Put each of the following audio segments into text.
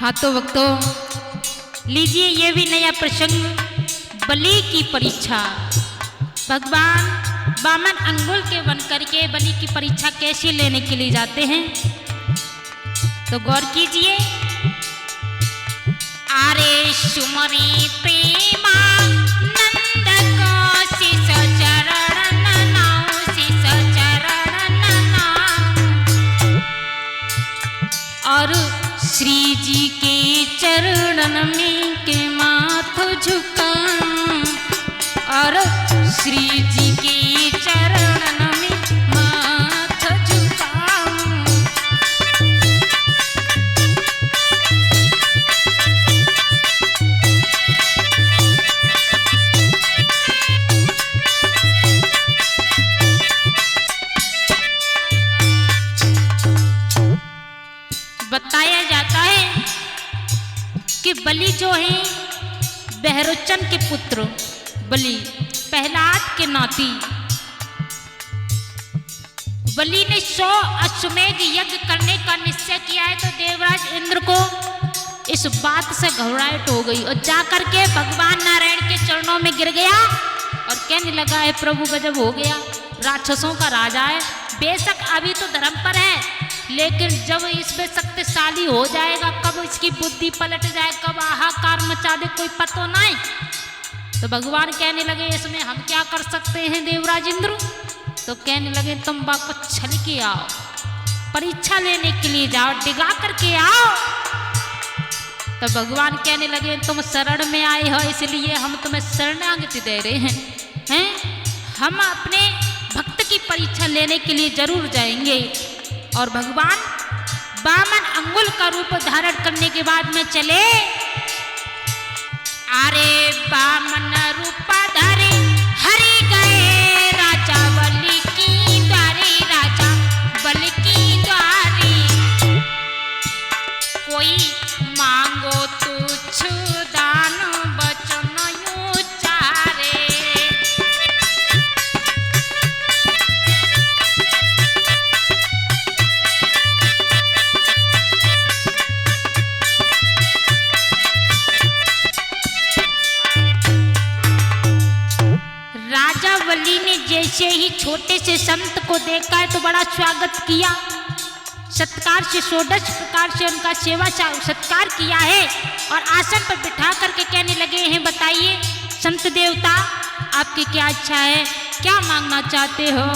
हाँ तो भक्तों, लीजिए ये भी नया प्रसंग, बलि की परीक्षा। भगवान वामन अंगुल के बन करके बलि की परीक्षा कैसे लेने के लिए जाते हैं, तो गौर कीजिए। आरे सुमरी प्रेमा नंद को शिष चरण नाउ, शिष चरण नाउ, और श्री जी के चरणन में के माथ झुकाऊं, और श्री जी के चरणन में माथ झुकाऊं। बताया जाता है कि बलि जो है बहरोचन के पुत्र बलि, प्रहलाद के नाती बलि ने 100 अश्वमेध यज्ञ करने का निश्चय किया है। तो देवराज इंद्र को इस बात से घबराहट हो गई और जाकर के भगवान नारायण के चरणों में गिर गया और कहने लगा है प्रभु गजब हो गया, राक्षसों का राजा है, बेशक अभी तो धर्म पर है, लेकिन जब इसमें शक्तिशाली हो जाएगा, कब इसकी बुद्धि पलट जाए, कब हाहाकार मचा दे कोई पता नहीं। तो भगवान कहने लगे इसमें हम क्या कर सकते हैं देवराज इंद्र। तो कहने लगे तुम बाको छल के आओ, परीक्षा लेने के लिए जाओ, डिगा करके आओ। तो भगवान कहने लगे तुम शरण में आए हो इसलिए हम तुम्हें शरणागति दे रहे हैं, हम अपने भक्त की परीक्षा लेने के लिए जरूर जाएंगे। और भगवान वामन अंगुल का रूप धारण करने के बाद में चले। अरे वामन रूप धरे हरि गए राजा बलि की द्वारी, राजा बलि की द्वारी, कोई मांगो तुच्छ दान बचन उचारे। राजा बलि ने जैसे ही छोटे से संत को देखा है तो बड़ा स्वागत किया, सत्कार से 16 प्रकार से उनका सेवा सत्कार किया है और आसन पर बिठा करके कहने लगे हैं बताइए संत देवता आपकी क्या इच्छा है, क्या मांगना चाहते हो।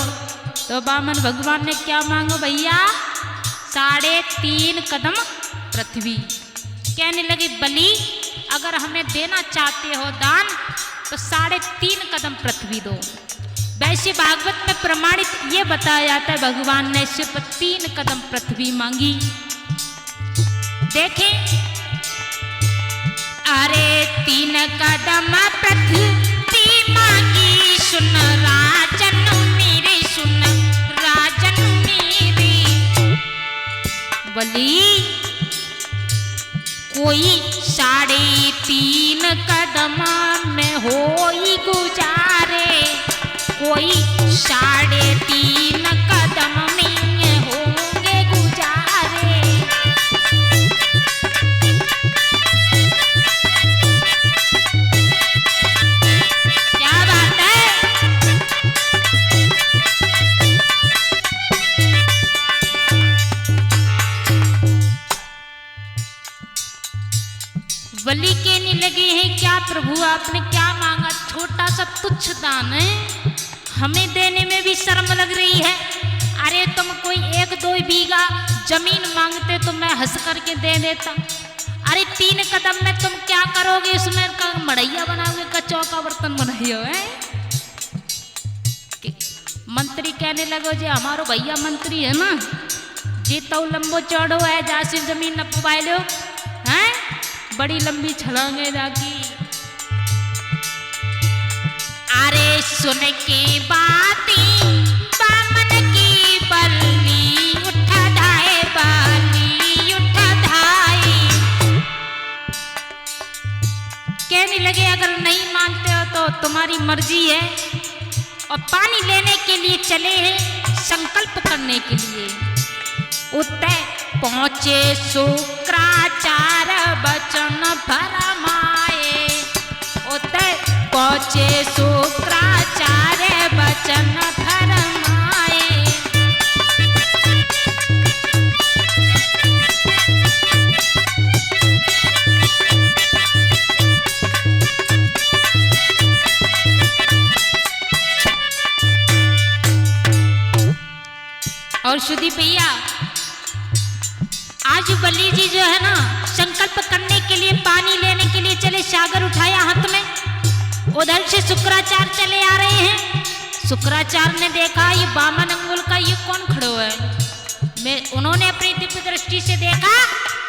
तो वामन भगवान ने क्या मांगो भैया, 3.5 कदम पृथ्वी। कहने लगे बलि अगर हमें देना चाहते हो दान तो 3.5 कदम पृथ्वी दो। वैसे भागवत में प्रमाणित ये बताया जाता है भगवान ने सिर्फ 3 कदम पृथ्वी मांगी। देखें, अरे 3 कदम पृथ्वी मांगी, सुन राजन मेरे, सुन राजन मेरे। बलि कोई 3.5 कदम में होई गुजारे, कोई 3.5 कदम में होंगे गुजारे। क्या बात है। बलि कहने लगे हैं क्या प्रभु आपने क्या मांगा, छोटा सा तुच्छ दान है, हमें देने में भी शर्म लग रही है। अरे तुम कोई 1-2 बीघा जमीन मांगते तो मैं हंस करके दे देता, अरे 3 कदम में तुम क्या करोगे, उसमें का मड़ैया बनाओगे का चौका बर्तन बनाइयो है। मंत्री कहने लगो जे हमारो भैया मंत्री है ना, जे तो लंबो चौड़ो है जासी जमीन न पवाए लो हैं, बड़ी लंबी छलांगे जाकी। अरे सुन के बातें वामन की बलि उठा धाए, बलि उठा धाए। कहने लगे अगर नहीं मानते हो तो तुम्हारी मर्जी है, और पानी लेने के लिए चले हैं संकल्प करने के लिए। उत्तर पहुंचे शुक्राचार्य सुधी भैया, आज बलि जी जो है ना संकल्प करने के लिए पानी लेने के लिए चले, सागर उठाया हाथ में। उधर से शुक्राचार्य चले आ रहे हैं। शुक्राचार्य ने देखा ये बामन अंगुल का ये कौन खड़ो है। उन्होंने अपनी दिव्य दृष्टि से देखा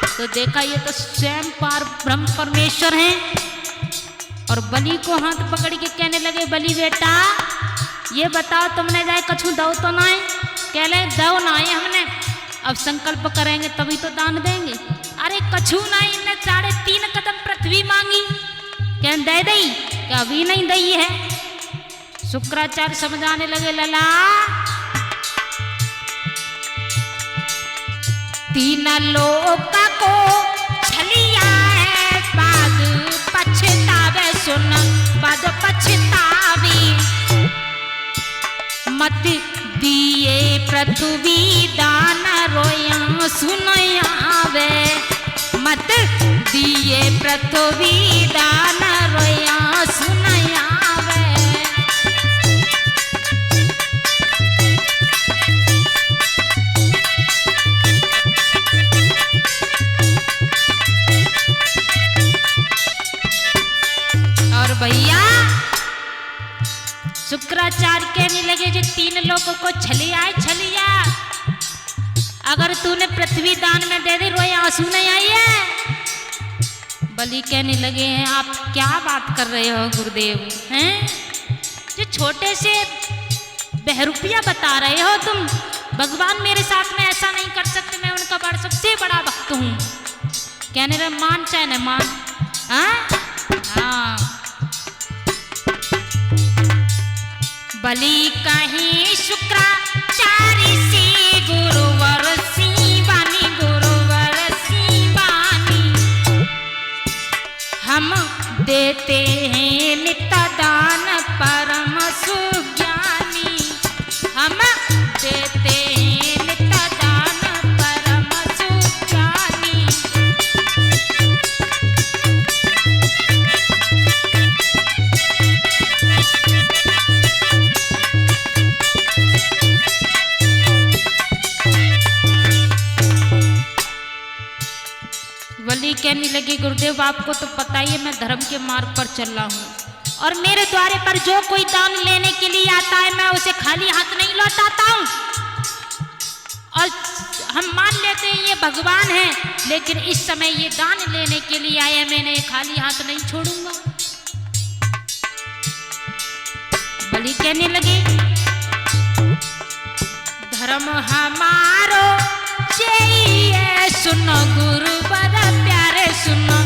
तो देखा ये तो स्वयं पार ब्रह्म परमेश्वर हैं। और बलि को हाथ पकड़ के कहने लगे, बलि बेटा ये बताओ तुमने जाए कछु दो तो ना है? कह ले दो ना है हमने, अब संकल्प करेंगे तभी तो दान देंगे। अरे कछु ना, इनने 3.5 कदम पृथ्वी मांगी, क्या दे दई? क्या अभी नहीं दई है। शुक्राचार्य समझाने लगे, लला 3 लोक को छलिया है, बाद पछतावे सुन, बाद पछतावी। मत दिए पृथ्वी दान रोया सुनयावे, मत दिए पृथ्वी दान रोया सुनयावे। और भैया शुक्राचार्य कहने लगे, जो 3 लोगों को छलिया है, छलिया अगर तूने पृथ्वी दान में दे दी रोया आंसू नहीं आई है। बलि कहने लगे हैं, आप क्या बात कर रहे हो गुरुदेव हैं? जो छोटे से बहरूपिया बता रहे हो तुम, भगवान मेरे साथ में ऐसा नहीं कर सकते, मैं उनका सबसे बड़ा भक्त हूँ। कहने रहे मान चाहे न मान। हाँ बलि कहीं शुक्राचार्य से गुरुवर शिवानी, गुरुवर शिवानी। हम देते हैं नित्य दान परम सुज्ञानी, हम देते हैं नित्य दान परम सुज्ञानी। बलि कहने लगी, गुरुदेव आपको तो पता ही है मैं धर्म के मार्ग पर चल रहा हूँ, और मेरे द्वारे पर जो कोई दान लेने के लिए आता है मैं उसे खाली हाथ नहीं लौटाता हूँ। और हम मान लेते हैं ये भगवान है, लेकिन इस समय ये दान लेने के लिए आए, मैंने खाली हाथ नहीं छोड़ूंगा। बलि कहने लगे, धर्म हमारो चाहिए सुनो गुरुवर प्यारे, सुनो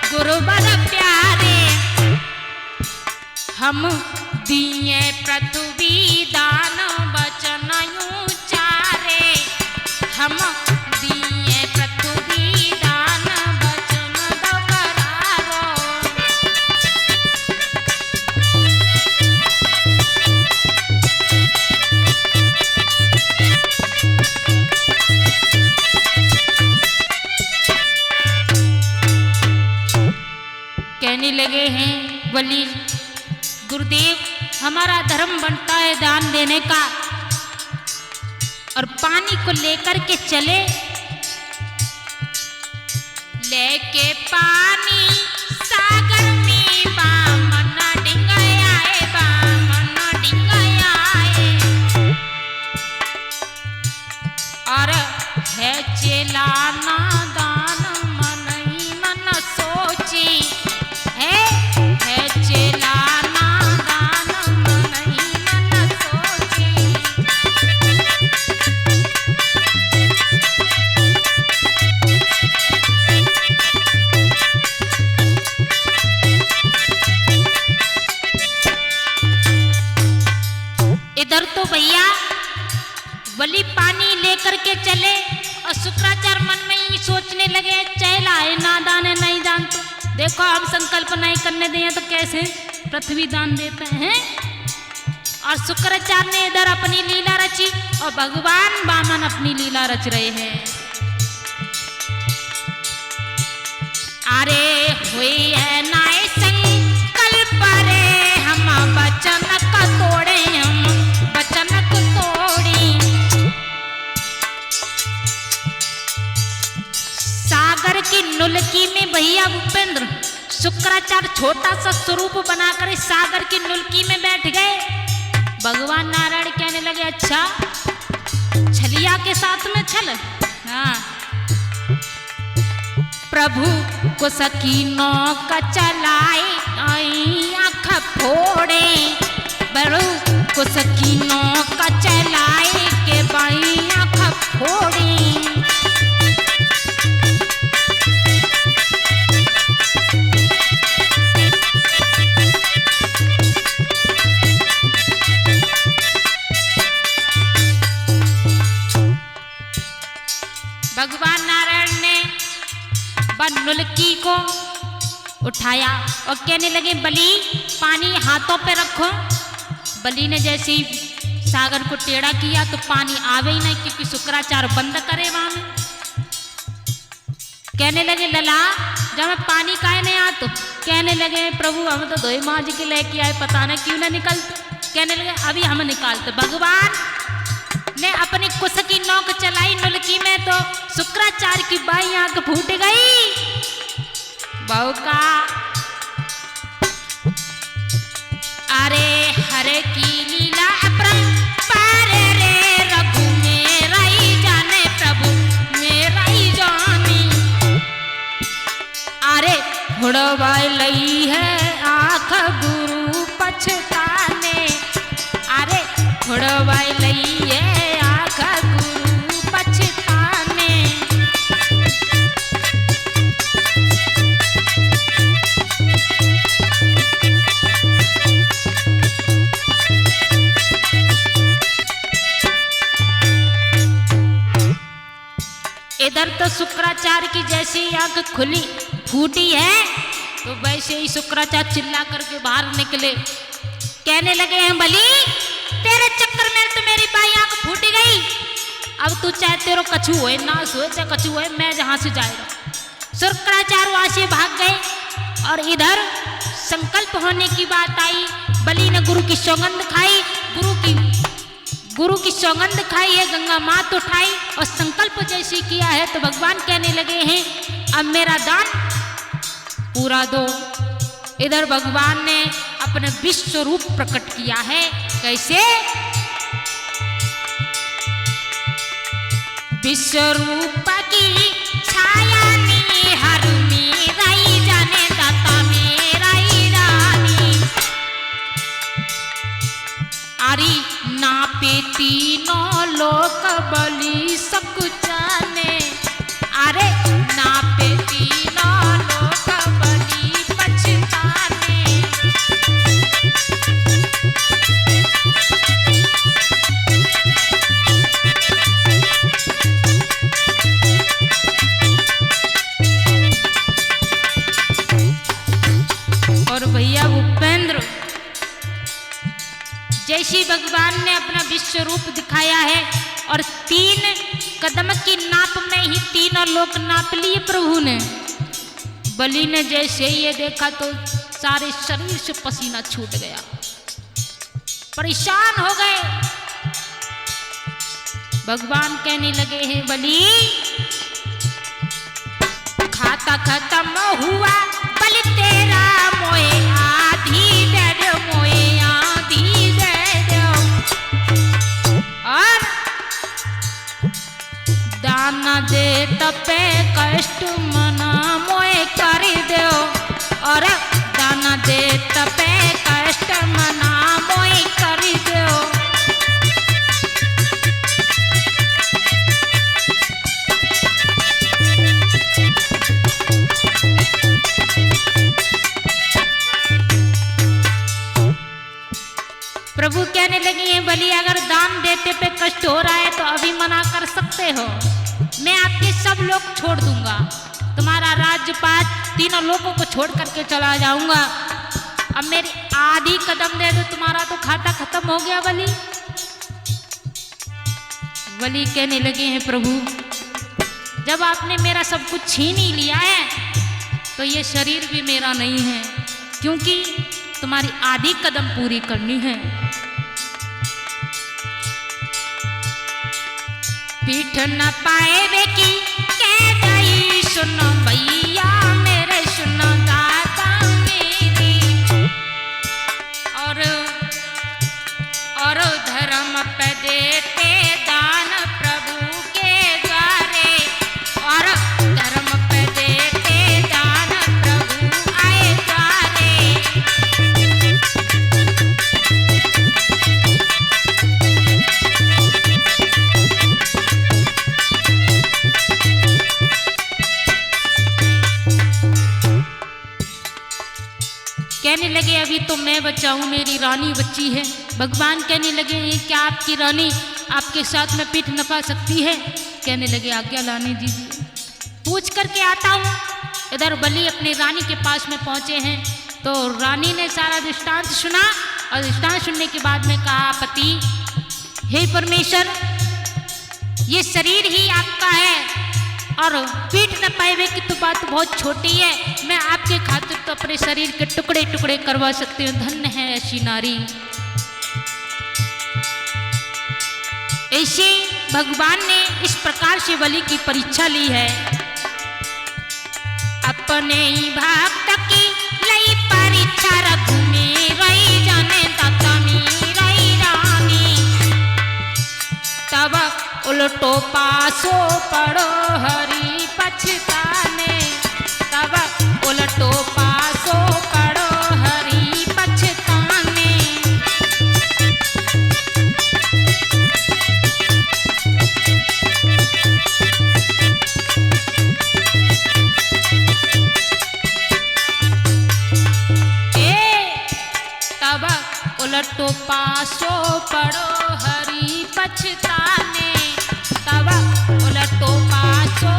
गुरुवर प्यारे। हम दिए पृथ्वी दान वचन उचारे, हम दिए पृथ्वी दान वचन दोहरारो। कहने लगे हैं बलि, गुरुदेव हमारा धर्म बनता है दान देने का, और पानी को लेकर के चले, लेके पानी सागर में बामन डिंगाया है, बामन डिंगाया है। और है चेलाना दान मन ही मन सोची, है चेलाना दान मन ही मन सोची। इधर तो भैया बलि पानी लेकर के चले, और शुक्राचार्य मन में ही सोचने लगे, चेला है नादान है नहीं जानते, देखो हम संकल्प नहीं करने दें तो कैसे पृथ्वी दान देते हैं। और शुक्राचार्य ने इधर अपनी लीला रची, और भगवान वामन अपनी लीला रच रहे हैं। अरे हुई है नाय संकल्प रे, हम वचन का तोड़े, हम वचन को तोड़ी। भैया भूपेंद्र, शुक्राचार्य छोटा सा स्वरूप बनाकर इस सागर की नुलकी में बैठ गए। भगवान नारायण कहने लगे, अच्छा छलिया के साथ में छल। हाँ, प्रभु को सकीनों का चलाए आई आँख फोड़े, प्रभु को सकीनों का चलाए के बाई आँख फोड़े। भगवान नारायण ने नुलकी को उठाया और कहने लगे, बलि पानी हाथों पे रखो। बलि ने जैसे ही सागर को टेढ़ा किया तो पानी आवे ही नहीं, क्योंकि शुक्राचार्य बंद करे वहां में। कहने लगे, लला जब मैं पानी काहे नहीं आ, तो कहने लगे, प्रभु हम तो धोई माँ जी के लेके आए, पता नहीं क्यों ना निकलते। कहने लगे, अभी हम निकालते। भगवान ने अपनी कुश की नोक चलाई नुलकी में तो शुक्राचार्य की बाई आंख फूट गई। बहू का अरे हरे की लीला अपरंपार रे, रघु मेरा ही जाने प्रभु मेरा ही जानी। अरे हुड़वाई लई है आंख गुरु पछताने, अरे हुड़वाई लई है इधर तो शुक्राचार्य की जैसी आंख खुली फूटी है तो वैसे ही शुक्राचार्य चिल्ला करके बाहर निकले। कहने लगे हैं, बलि तेरे चक्कर में तो मेरी बाई आंख फूट गई, अब तू चाहे तेरो कछु होए नाश होए चाहे कछु होए, मैं जहां से जाएगा। शुक्राचार्य वहां से भाग गए और इधर संकल्प होने की बात आई। बलि ने गुरु की सौगंध खाई, गुरु की सौगंध खाई है, गंगा मात उठाई और संकल्प जैसे किया है तो भगवान कहने लगे हैं, अब मेरा दान पूरा दो। इधर भगवान ने अपने विश्व रूप प्रकट किया है। कैसे? विश्व रूप की छाया हर मेरा ही जाने दाता मेरा ही रानी। अरे नापे तीनों लोक बलि सब जाने, अरे नापे तीनों लोक बलि पछताने। और भैया भूपेंद्र, जैसी भगवान ने अपना विश्व रूप दिखाया है और 3 कदम की नाप में ही तीनों लोक नाप लिए प्रभु ने। बलि ने जैसे ही ये देखा तो सारे शरीर से पसीना छूट गया, परेशान हो गए। भगवान कहने लगे हैं, बलि खाता खत्म हुआ बलि तेरा, मोए आधी दे दो, मोए आधी दे दो। और दाना दे तपे कष्ट मना मोए कर दो, और दाना दे तपे कष्ट मना मोए कर दो। प्रभु कहने लगी हैं, बलि अगर दान देते पे कष्ट हो रहा है तो अभी मना कर सकते हो, मैं आपके सब लोग छोड़ दूंगा, तुम्हारा राज्यपाट तीनों लोगों को छोड़ करके चला जाऊंगा। अब मेरी आधी कदम दे दो, तुम्हारा तो खाता खत्म हो गया। बलि कहने लगे हैं, प्रभु जब आपने मेरा सब कुछ छीन ही लिया है तो ये शरीर भी मेरा नहीं है, क्योंकि तुम्हारी आधी कदम पूरी करनी है। पीठ न पाए वे की कह गई, सुनो भैया मेरे कहने लगे अभी तो मैं बच्चा हूँ, मेरी रानी बच्ची है। भगवान कहने लगे ये क्या आपकी रानी आपके साथ में पीठ नपा सकती है? कहने लगे आज्ञा लाने दीजिए, पूछ करके आता हूँ। इधर बलि अपनी रानी के पास में पहुँचे हैं तो रानी ने सारा दृष्टांत सुना और दृष्टांत सुनने के बाद में कहा पति, हे परमेश्वर, ये शरीर ही आपका है और पीठ न पाए की तो बात बहुत छोटी है। मैं आपके खातिर तो अपने शरीर के टुकड़े टुकड़े करवा सकती हूँ। धन्य है ऐसी नारी। ऐसे भगवान ने इस प्रकार से बलि की परीक्षा ली है। अपने ही भक्त की लई परीक्षा रघु में रही जाने ततनी रही रानी। तब उल्टो पासो पड़ो हरि पछताने। तब उल्टो पासो पड़ो हरि पछताने। तब उल्टो पासो पड़ो हरि पछताने। तब उल्टो पासो